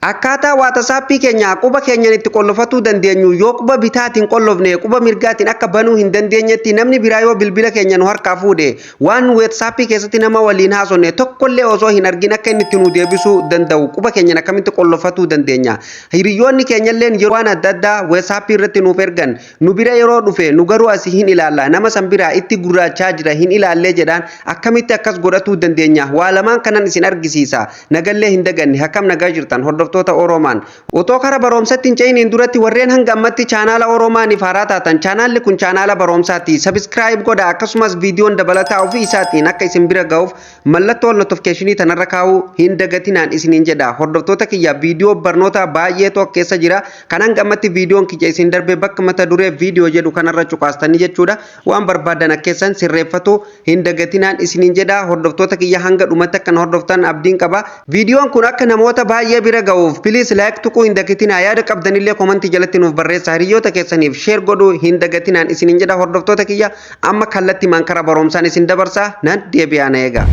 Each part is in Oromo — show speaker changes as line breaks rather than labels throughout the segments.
Akkaataa WhatsApp keenya quba keenyan itti qollofatuu dandeenyu yoo quba bitaatiin qollofne quba mirgaatiin akka banuu hin dandeenyetti namni biraa yoo bilbila keenya nu harkaa fuudhe waan WhatsApp keessatti nama waliin haasofne tokkollee osoo hin argin akka inni itti nu deebisuu danda'u quba keenyan akkamitti qollofatuu dandeenya. Hiriyoonni keenyalleen yeroo waan adda addaa WhatsApp irratti nuuf ergan nu bira yeroo dhufe nu garuu asii hin ilaalla nama san biraa itti gurraachaa jira hin ilaallee jedhaan akkamitti akkas godhatuu dandeenya. Waa lamaan kanan isin argisiisa nagallee hin daganne akkam nagaa jirtan hordoftoota Oromaan. Otoo kara baromsatti hin ce'iniin duratti warreen hanga ammatti chaanaala Oromaaniif haaraa taatan chaanaalli kun chaanaala baromsaati. Subscribe godha akkasumas viidiyoon dabalataa ofii isaatiin akka isin bira ga'uuf mallattoo notificationii tanarra kaa'uu hin dagatinaan isiniin jedha. Hordoftoota kiyya viidiyoo barnoota baay'ee tokko keessa jira. Kan hanga ammatti viidiyoon kiyya isin darbe bakka mata duree viidiyoo jedhu kanarra cuqaastanii jechuudha. Waan barbaadan akkeessan sirreeffatu hin dagatinaan isiniin jedha. Hordoftoota kiyya hanga dhumatti akkan hordoftan abdiin qaba. Viidiyoon kun akka namoota baay'ee bira ga'uuf please like tuquu hin dagatinaa yaada qabdanillee komentii jalatti nuuf barreessaa hiriyoota keessaniif share godhuu hin dagatinaan isiniin jedha. Hordoftoota kiyya amma kallattii mankara baromsaan isin dabarsaa nan deebi'aa na eega.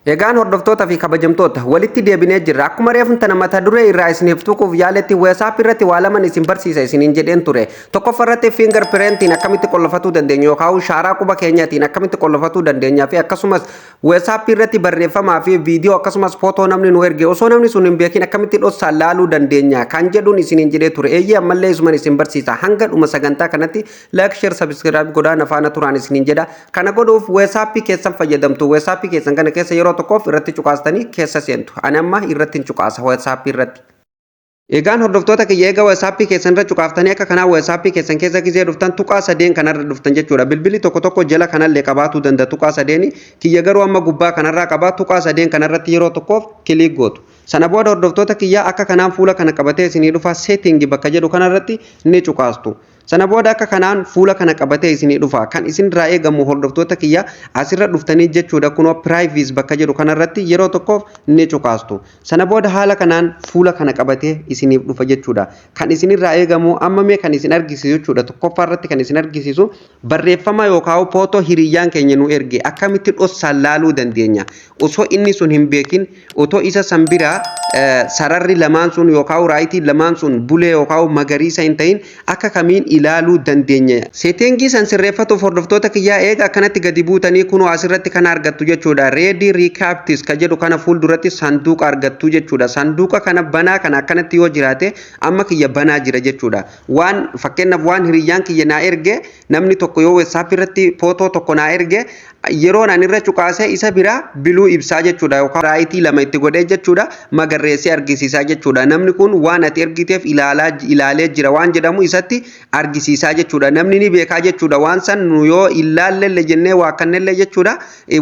Egaan hordoftoota fi kabajamtoota walitti deebinee jirra. Akkuma reefun tana mata duree irraa isiniif tuquuf yaaletti WhatsApp irratti waa lama isin barsiisa isiniin jedheen ture. Tokkoffaa irratti fingerprintiin akkamitti qollofatuu dandeenya yookaan shaaraa quba keenyaatiin akkamitti qollofatuu dandeenya fi akkasumas WhatsApp irratti barreeffamaa fi viidiyoo akkasumas footoo namni nu erge osoo namni sun hin beekin akkamitti dhossaan laaluu dandeenya kan jedhuun isiniin jedhee ture. Eeyyee ammallee isuman isin barsiisa. Hanga dhuma sagantaa kanatti like share subscribe godhaa nafaana turaan isiniin jedha. Kana godhuuf WhatsApp keessan fayyadamtu. WhatsApp keessan kana keessa yeroo tokkoof irratti cuqaastanii keessa seentu. Ani amma irratti hin cuqaasa WhatsApp irratti. Egaan hordoftoota kiyya eega WhatsApp keessan irra cuqaaftanii akka kanaa WhatsApp keessan keessa gisee dhuftan tuqaa sadeen kanarra dhuftan jechuudha. Bilbilli tokko tokko jala kanallee qabaatu danda'a tuqaa sadeeni. Kiyya garuu amma gubbaa kanarraa qabaa tuqaa sadeen kanarratti yeroo tokkoof kilik gootu. Sana booda hordoftoota kiyya akka kanaan fuula kana qabatee isinii dhufa setting bakka jedhu kanarratti ni cuqaastu. Sana booda akka kanaan fuula kana qabatee isinii dhufa. Kan isin irraa eegamu hordoftoota kiyya asirra dhuftanii jechuudha kunoo privacy bakka jedhu kanarratti yeroo tokkoof ni cuqaastu. Sana booda haala kanaan fuula kana qabatee isiniif dhufa jechuudha. Kan isin irraa eegamu amma mee kan isin argisiisu jechuudha. Tokkoffaa irratti kan isin argisiisu barreeffama yookaan footoo hiriyyaan keenya nu erge akkamitti dhossaan laaluu dandeenya. Osoo inni sun hin beekin otoo isa san biraa sararri lamaan sun yookaan raayitiin lamaan sun bulee yookaan magariisa hin ta'in akka kamiin ilaaluu dandeenya. Seetingii san sirreeffatuuf hordoftoota kiyyaa eega akkanatti gadi buutanii kunoo asirratti kana argattu jechuudha. Ready recaptis ka jedhu kana fuulduratti sanduuqa argattu jechuudha. Sanduuqa kana banaa kana akkanatti yoo jiraate amma kiyya banaa jira jechuudha. Waan fakkeenyaaf waan hiriyyaan kiyya naa erge namni tokko yoo WhatsApp irratti footoo tokko naa erge yeroo naan irra cuqaasee isa biraa biluu ibsaa jechuudha yookaan raayitii lama itti godhee jechuudha magarreessee argisiisaa jechuudha. Namni kun waan ati ergiteef ilaalee jira waan jedhamu isatti argisiisaa jechuudha. Namni ni beekaa jechuudha. Waan san nu yoo ilaallee jennee waakkannellee jechuudha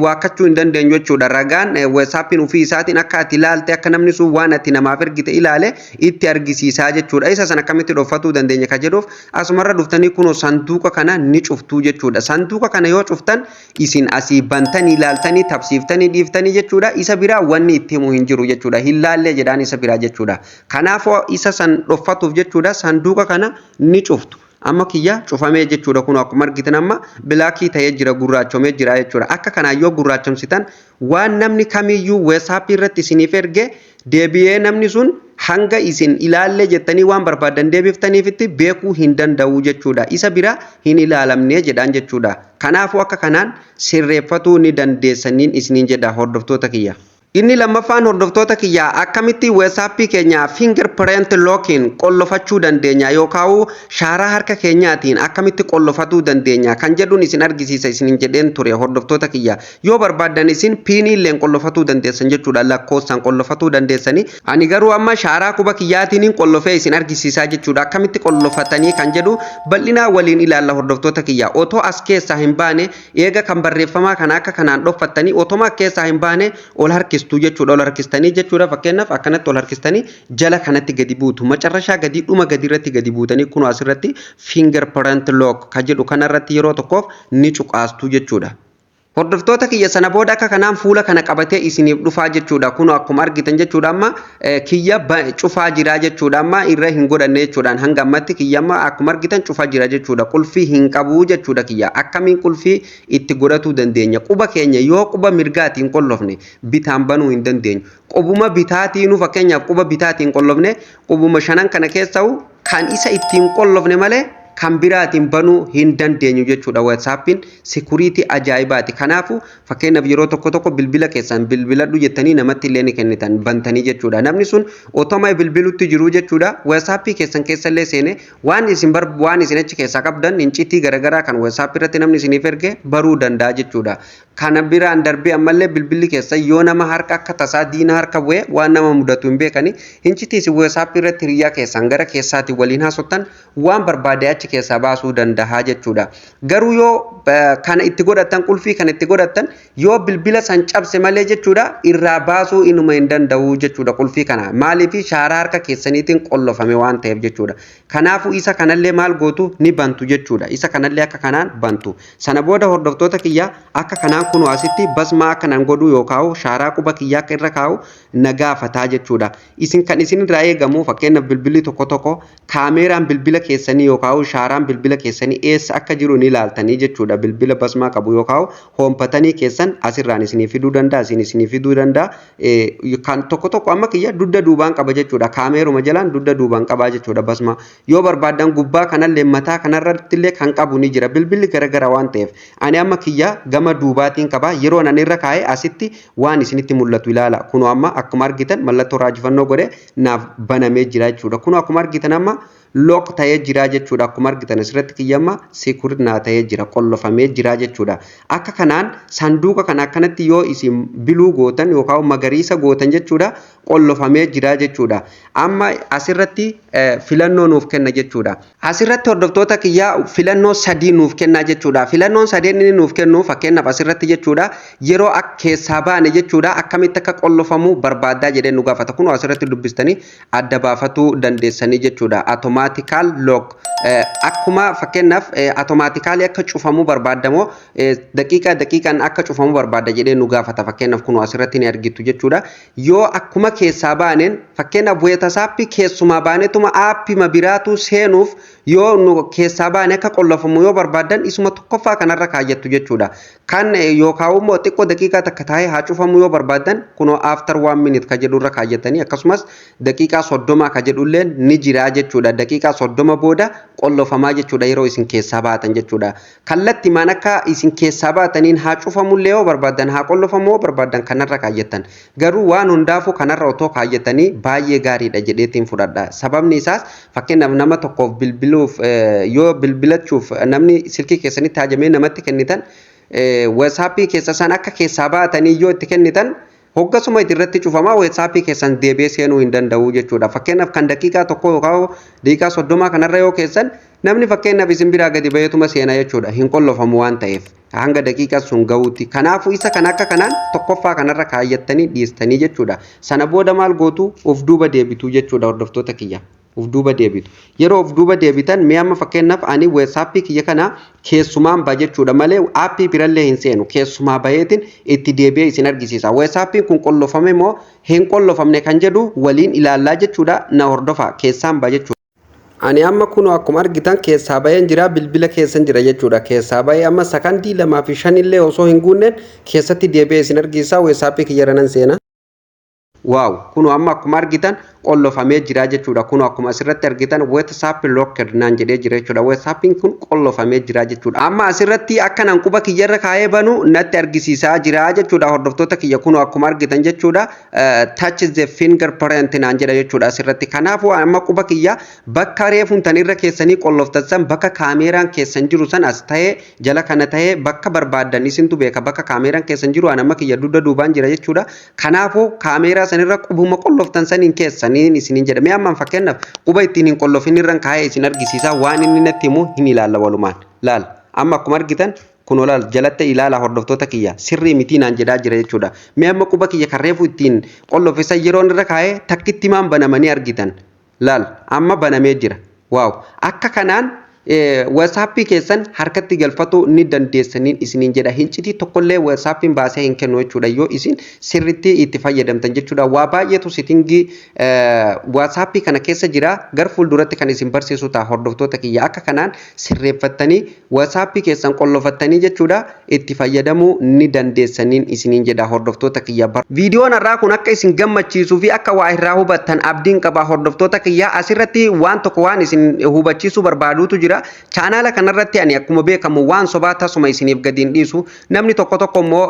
waakkachuu hin dandeenyu jechuudha. Ragaan WhatsAppiin ofii isaatiin akka ati ilaalte akka namni sun waan ati namaaf ergite ilaale itti argisiisaa jechuudha. Isa san akkamitti dhoffatuu dandeenya ka jedhuuf asumarra dhuftanii kunoo sanduuqa kana ni cuftuu jechuudha. Sanduuqa kana yoo cuftan isin asii bantanii ilaaltanii tabsiiftanii dhiiftanii jechuudha. Isa biraa wanni itti himu hin jiru jechuudha. Hin laallee jedhaan isa biraa jechuudha. Kanaafuu isa san dhoffatuuf jechuudha sanduuqa kana ni cuftu. Amma kiyya cufamee jechuudha kun akkuma argitan amma bilaakii ta'ee jira gurraachomee jira jechuudha. Akka kanaan yoo gurraachomsitan waan namni kamiyyuu WhatsApp irratti isiniif erge deebi'ee namni sun hanga isin ilaallee jettanii waan barbaadan deebiftaniifitti beekuu hin danda'u jechuudha. Isa bira hin ilaalamne jedhaan jechuudha. Kanaafuu akka kanaan sirreeffatuu ni dandeessaniin isiniin jedha hordoftoota kiyya. Inni lammaffaan hordoftoota kiyyaa akkamitti WhatsApp keenya fingerprint locking qollofachuu dandeenya yookaan shaaraa harka keenyaatiin akkamitti qollofatuu dandeenya kan jedhuun isin argisiisa isiniin jedheen ture hordoftoota kiyya. Yoo barbaadan isin piiniilleen qollofatuu dandeessan jechuudha lakkoofsaan qollofatuu dandeessanii. Ani garuu amma shaaraa quba kiyyaatiin qollofee isin argisiisaa jechuudha. Akkamitti qollofatanii kan jedhu bal'inaa waliin ilaalla hordoftoota kiyya. Otoo as keessaa hin baane eega kan barreeffamaa kana akka kanaan dhoffattanii otoma keessaa hin baane ol harkis jechuudha ol harkistanii jechuudha fakkeenyaaf akkanatti ol harkistanii jala kanatti gadi buutu macarrashaa gadi dhuma gadi irratti gadi buutanii kun asirratti fingerprint lock ka jedhu kanarratti yeroo tokkoof ni cuqaastu jechuudha. Hordoftoota kiyya sana booda akka kanaan fuula kana qabatee isiniif dhufaa jechuudha. Kun akkuma argitan jechuudha amma kiyya cufaa jira jechuudha. Amma irra hin godhanne jechuudhaan hanga ammatti kiyya amma akkuma argitan cufaa jira jechuudha. Qulfii hin qabu jechuudha kiyya. Akkamiin qulfii itti godhatuu dandeenya? Quba keenya yoo quba mirgaatiin qollofne bitaan banuu hin dandeenyu. Qubuma bitaatiin fakkeenyaaf quba bitaatiin qollofne qubuma shanan kana keessaa kan isa ittiin qollofne malee kan biraatiin banuu hin dandeenyu jechuudha. WhatsAppiin security ajaa'ibaati. Kanaafuu fakkeenyaaf yeroo tokko tokko bilbila keessan bilbiladhu jettanii namatti illee ni kennitan bantanii jechuudha. Namni sun otoma bilbilutti jiru jechuudha. WhatsAppii keessan keessallee seene waan isin achi keessaa qabdan incitii garaagaraa kan WhatsApp irratti namni isiniif erge baruu danda'a jechuudha. Kana biraan darbee ammallee bilbilli keessa yoo nama harka akka tasaa diina harka bu'ee waan nama mudatu hin beekani incitii isin WhatsApp irratti hiriyaa keessan gara keessaatti waliin haasoftan waan barbaade achi keessaa baasuu danda'a jechuudha. Garuu yoo kana itti godhatan qulfii kana itti godhatan yoo bilbila san cabse malee jechuudha irraa baasuu inuma hin danda'u jechuudha qulfii kana. Maaliif shaaraa harka keessaniitiin qollofame waan ta'eef jechuudha. Kanaafuu isa kanallee maal gootu ni bantu jechuudha. Isa kanallee akka kanaan bantu. Sana booda hordoftoota kiyya akka kanaan kun asitti basmaa akka nan godhu yookaan shaaraa quba kiyyaa akka irra kaa'u nagaafataa jechuudha. Isin kan isin irraa eegamu fakkeenyaaf bilbilli tokko tokko kaameeraan bilbila keessanii yookaan shaaraan bilbila keessanii eessa akka jiru ni ilaaltanii jechuudha. Bilbila basmaa qabu yookaan hoompatanii keessan asirraan isinii fiduu danda'a, isinii fiduu danda'a. Kan tokko tokko amma kiyya dudda duubaan qaba jechuudha. Kaameeruma jalaan dudda duubaan qabaa jechuudha basmaa. Yoo barbaadan gubbaa kanallee mataa kanarratti illee kan qabu ni jira. Bilbilli garagara waan ta'eef ani amma kiyya gama duubaatiin qaba. Yeroo nan irra kaa'ee asitti waan isinitti mul'atu ilaala. Kunoo amma akkuma argitan mallattoo raajifannoo godhee naaf banamee jira jechuudha. Kunoo akkuma argitan amma lock ta'ee jira jechuudha. Akkuma argitan asirratti kiyyamma security naa ta'ee jira, qollofamee jira jechuudha. Akka kanaan sanduuqa kana akkanatti yoo isin biluu gootan yookaan magariisa gootan jechuudha qollofamee jira jechuudha. Amma asirratti filannoo nuuf kenna jechuudha. Asirratti hordoftoota kiyyaa filannoo sadii nuuf kenna jechuudha. Filannoon sadeen inni nuuf kennu fakkeenyaaf asirratti jechuudha yeroo keessaa baane jechuudha akkamitti akka qollofamu barbaadaa jedhee nu gaafata. Kun asirratti dubbistanii adda baafatuu dandeessanii jechuudha. Automatical lock akkuma fakkeenyaaf automaatikaalii akka cufamu barbaadamoo daqiiqaan akka cufamu barbaada jedhee nu gaafata. Fakkeenyaaf kun asirratti ni argitu jechuudha. Yoo akkuma keessaa baaneen fakkeenyaaf WhatsApp keessumaa baanetuma aappii mabiraatu seenuuf yoo nu keessaa baane akka qollofamu yoo barbaadan isuma tokkoffaa kanarra kaayyattu jechuudha. Kan yookaan immoo xiqqoo daqiiqaa takka taa'ee haa cufamu yoo barbaadan kunoo after 1 minute ka jedhurra kaayyatanii akkasumas daqiiqaa 30 ka jedhullee ni jira jechuudha. Daqiiqaa 30 booda qollofamaa jechuudha yeroo isin keessaa baatan jechuudha. Kallatti maan akka isin keessaa baataniin haa cufamullee yoo barbaadan haa qollofamu yoo barbaadan kanarra kaayyattan. Garuu waan hundaafuu kanarra otoo kaayyatanii baay'ee gaariidha jedheetiin fudhadha. Sababni isaas fakkeenyaaf nama tokkoof bilbiluuf yoo bilbilachuuf namni silkii keessanitti haajamee namatti kennitan WhatsApp keessa san akka keessaa baatanii yoo itti kennitan hoggasuma irratti cufamaa WhatsApp keessan deebi'ee seenuu hin danda'u jechuudha. Fakkeenyaaf kan daqiiqaa tokko yookaan daqiiqaa 30 kanarra yoo keessan namni fakkeenyaaf isin biraa gadi baheetuma seenaa jechuudha. Hin qollofamu waan ta'eef hanga daqiiqaa sun ga'uutti. Kanaafuu isa kan akka kanaan tokkoffaa kanarra kaayyattanii dhiistanii jechuudha. Sana booda maal gootu of duuba deebitu jechuudha hordoftoota kiyya. Of duuba deebitu. Yeroo of duuba deebitan mee amma fakkeenyaaf ani WhatsApp kiyya kana keessumaan ba jechuudha malee aappii birallee hin seenu. Keessumaa baheetiin itti deebi'ee isin argisiisa. WhatsApp kun qollofame moo hin qollofamne kan jedhu waliin ilaallaa jechuudha na hordofa keessaan ba jechuudha. Ani amma kun akkuma argitan keessaa baheen jira bilbila keessan jira jechuudha. Keessaa bahee amma sakandii 2 fi 5 illee osoo hin guunneen keessatti deebi'ee isin argisiisa. WhatsApp kiyya ranan seena. Waaw kun amma akkuma argitan qollofamee jira jechuudha. Kun akkuma asirratti argitan WhatsApp locked naan jedhee jira jechuudha. WhatsApp kun qollofamee jira jechuudha. Amma asirratti akka nan quba kiyyarra kaa'ee banu natti argisiisaa jira jechuudha. Hordoftoota kiyya kun akkuma argitan jechuudha. Touch the fingerprint naan jedha jechuudha asirratti. Kanaafuu amma quba kiyya bakka reefuun tanirra keessanii qolloftan bakka kaameeraan keessan jiru san as ta'ee jala kana ta'ee bakka barbaadan isintu beeka bakka kaameeraan keessan jiru amma kiyya dudda duubaan jira jechuudha. Kanaafuu kaameeraa sanirra qubuma qolloftan saniin keessaniin isiniin jedhame amma fakkeenyaaf quba ittiin hin qollofin irraan kaa'ee isin argisiisa waan inni natti himu hin ilaalla walumaan laal amma akkuma argitan kun olaal jalatti ilaala hordoftoota kiyya sirrii mitii naan jedhaa jira jechuudha. Mee amma quba kiyya karreefu ittiin qollofisa yeroo irra kaa'ee takkitti maan banamanii argitan laal amma banamee jira. Waaw akka kanaan WhatsApp keessan harkatti galfatu ni dandeessaniin isiniin jedha. Hincitii tokkollee WhatsAppiin baasee hin kennu jechuudha yoo isin sirriitti itti fayyadamtan jechuudha. Waa baay'eetu sitingii WhatsApp kana keessa jira. Gar fuulduratti kan isin barsiisu ta'a hordoftoota kiyya. Akka kanaan sirreeffattanii WhatsApp keessan qollofattanii jechuudha itti fayyadamuu ni dandeessaniin isiniin jedha hordoftoota kiyya. Viidiyoon har'aa kun akka isin gammachiisuu fi akka waa irraa hubattan abdiin qaba hordoftoota kiyya. Asirratti waan tokko waan isin hubachiisuu barbaaduutu jira. Chaanaala kanarratti ani akkuma beekamu waan sobaa tasuma isiniif gadiin dhiisu. Namni tokko immoo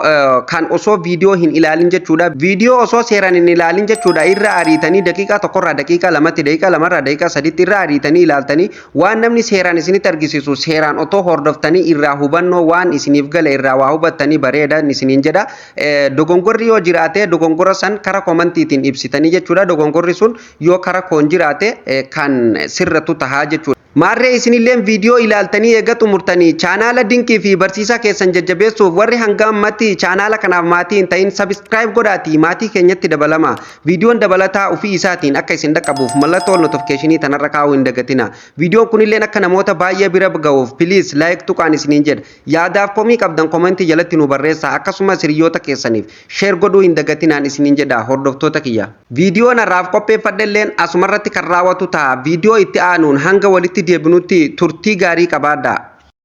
kan osoo viidiyoo hin ilaalin jechuudha. Viidiyoo osoo seeraan hin ilaalin jechuudha irra ariitanii daqiiqaa tokkorraa daqiiqaa lamatti daqiiqaa lamarraa daqiiqaa sadiitti irra ariitanii ilaaltanii waan namni seeraan isinitti argisiisu seeraan otoo hordoftanii irraa hubannoo waan isiniif gale irraa waa hubattanii bareedan isiniin jedha. Dogongorri yoo jiraate dogongora san kara komantiitiin ibsitanii jechuudha. Dogongorri sun yoo kara koon jiraate kan sirratu tahaa jechuudha. Maarree isinilleen viidiyoo ilaaltanii eega xumurtanii chaanaala dinqii fi barsiisaa keessan jajjabeessuuf warri hanga ammatti chaanaala kanaaf maatii hin ta'in subscribe godhaatii maatii keenyatti dabalama. Viidiyoon dabalataa ofii isaatiin akka isin dhaqqabuuf mallattoo notifiikeeshinii tanarra kaa'uu hin dagatina. Viidiyoon kunilleen akka namoota baay'ee bira ga'uuf please like tuqaan isiniin jedha. Yaadaaf komii qabdan komentii jalatti nu barreessaa akkasumas hiriyoota keessaniif share godhuu hin dagatinaan isiniin jedha hordoftoota kiyya. Viidiyoon har'aaf qopheeffadhelleen asumarratti kan raawwatu ta'a. Viidiyoo itti aanuun hanga walitti deebinutti turtii gaarii qabaadhaa.